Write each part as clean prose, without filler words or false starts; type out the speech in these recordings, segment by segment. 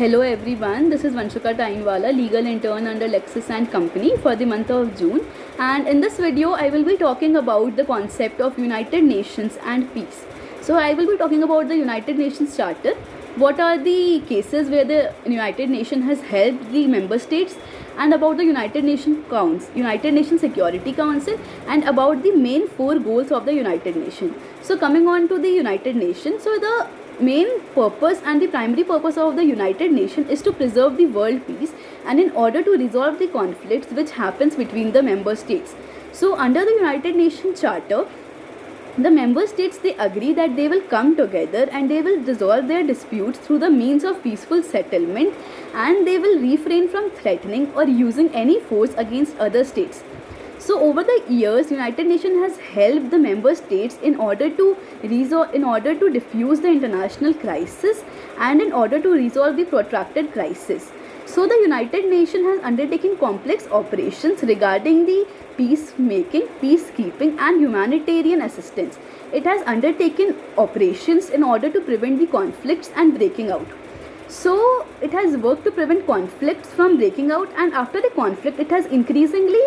Hello everyone, this is Vanshika Tainwala, legal intern under Lexis and Company for the month of June, and in this video I will be talking about the concept of United Nations and peace. So I will be talking about the United Nations Charter, what are the cases where the United Nations has helped the member states, and about the United Nations Security Council, and about the main four goals of the United Nations. So coming on to the United Nations, so the main purpose and the primary purpose of the United Nations is to preserve the world peace and in order to resolve the conflicts which happens between the member states. So under the United Nations Charter, the member states, they agree that they will come together and they will resolve their disputes through the means of peaceful settlement, and they will refrain from threatening or using any force against other states. So over the years, United Nations has helped the member states in order to diffuse the international crisis and in order to resolve the protracted crisis. So the United Nations has undertaken complex operations regarding the peacemaking, peacekeeping and humanitarian assistance. It has undertaken operations in order to prevent the conflicts and breaking out. So it has worked to prevent conflicts from breaking out, and after the conflict it has increasingly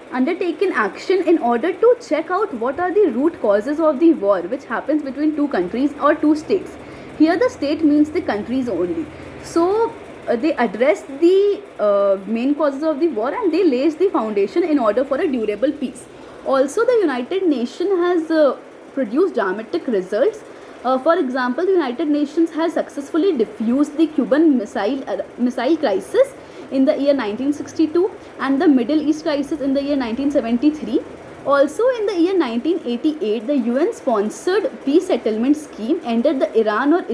undertaken action in order to check out what are the root causes of the war which happens between two countries or two states. Here the state means the countries only. So they address the main causes of the war and they lays the foundation in order for a durable peace. Also the United Nations has produced dramatic results. For example, the United Nations has successfully diffused the Cuban missile crisis in the year 1962 and the Middle East crisis in the year 1973. Also in the year 1988, the UN sponsored peace settlement scheme ended the Iran and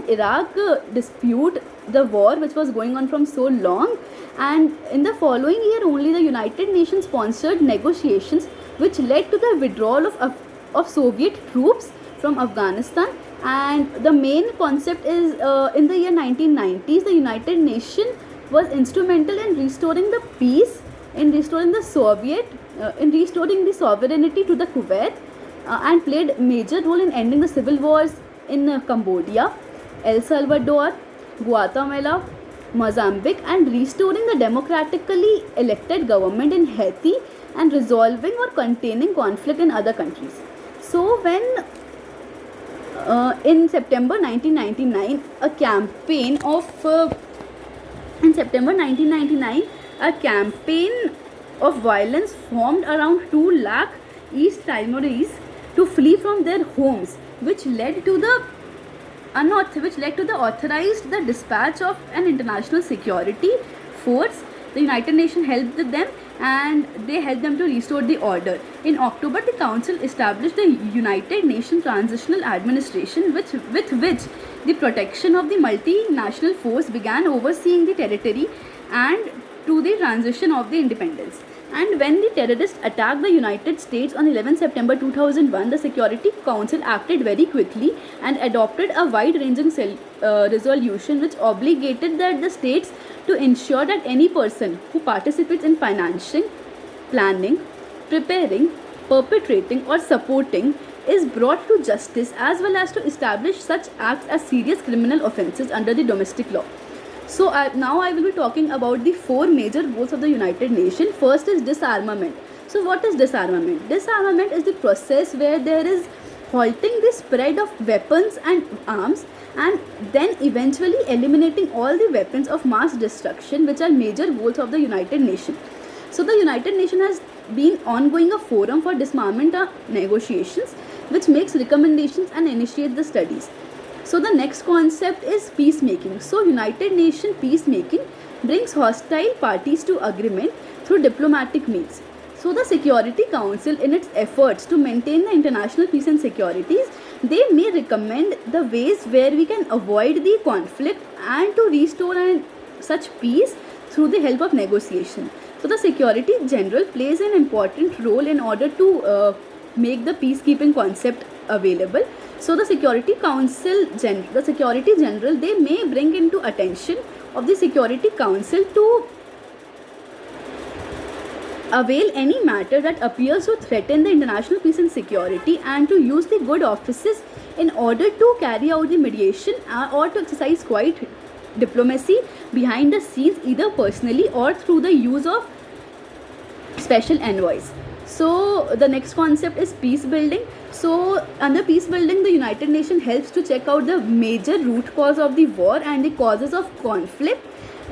Iraq dispute, the war which was going on from so long, and in the following year only the United Nations sponsored negotiations which led to the withdrawal of Soviet troops from Afghanistan. And the main concept is in the year 1990s the United Nations was instrumental in restoring the peace, in restoring the sovereignty to the Kuwait, and played a major role in ending the civil wars in Cambodia, El Salvador, Guatemala, Mozambique, and restoring the democratically elected government in Haiti and resolving or containing conflict in other countries. So when in September 1999, a campaign of violence formed around 2 lakh East Timorese to flee from their homes, which led to the authorized the dispatch of an international security force. The United Nations helped them and they helped them to restore the order. In October, the Council established the United Nations Transitional Administration, with which the protection of the multinational force began overseeing the territory and to the transition of the independence. And when the terrorists attacked the United States on 11 September 2001, the Security Council acted very quickly and adopted a wide-ranging resolution which obligated the states to ensure that any person who participates in financing, planning, preparing, perpetrating or supporting is brought to justice, as well as to establish such acts as serious criminal offences under the domestic law. So now I will be talking about the 4 major goals of the United Nations. First is disarmament. So what is disarmament? Disarmament is the process where there is halting the spread of weapons and arms and then eventually eliminating all the weapons of mass destruction, which are major goals of the United Nations. So the United Nations has been ongoing a forum for disarmament negotiations which makes recommendations and initiates the studies. So the next concept is peacemaking. So United Nations peacemaking brings hostile parties to agreement through diplomatic means. So the Security Council, in its efforts to maintain the international peace and securities, they may recommend the ways where we can avoid the conflict and to restore such peace through the help of negotiation. So the Security General plays an important role in order to make the peacekeeping concept available. So the Security General, they may bring into attention of the Security Council to avail any matter that appears to threaten the international peace and security, and to use the good offices in order to carry out the mediation or to exercise quiet diplomacy behind the scenes, either personally or through the use of special envoys. So the next concept is peace building. So under peace building, the United Nations helps to check out the major root cause of the war and the causes of conflict,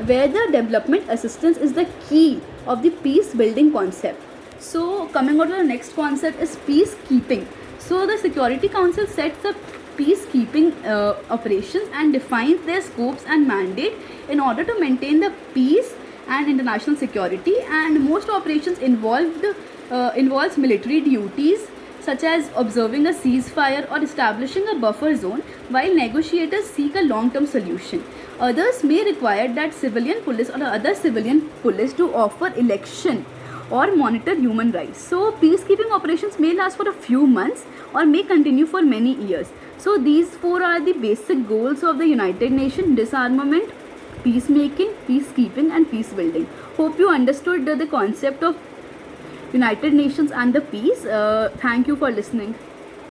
where the development assistance is the key of the peace building concept. So coming on to the next concept is peacekeeping. So the Security Council sets up peacekeeping operations and defines their scopes and mandate in order to maintain the peace and international security, and most operations involves military duties such as observing a ceasefire or establishing a buffer zone, while negotiators seek a long-term solution. Others may require that civilian police or other civilian police to offer election or monitor human rights. So peacekeeping operations may last for a few months or may continue for many years. So these four are the basic goals of the United Nations: disarmament, peacemaking, peacekeeping, and peace building. Hope you understood the concept of United Nations and the peace. Thank you for listening.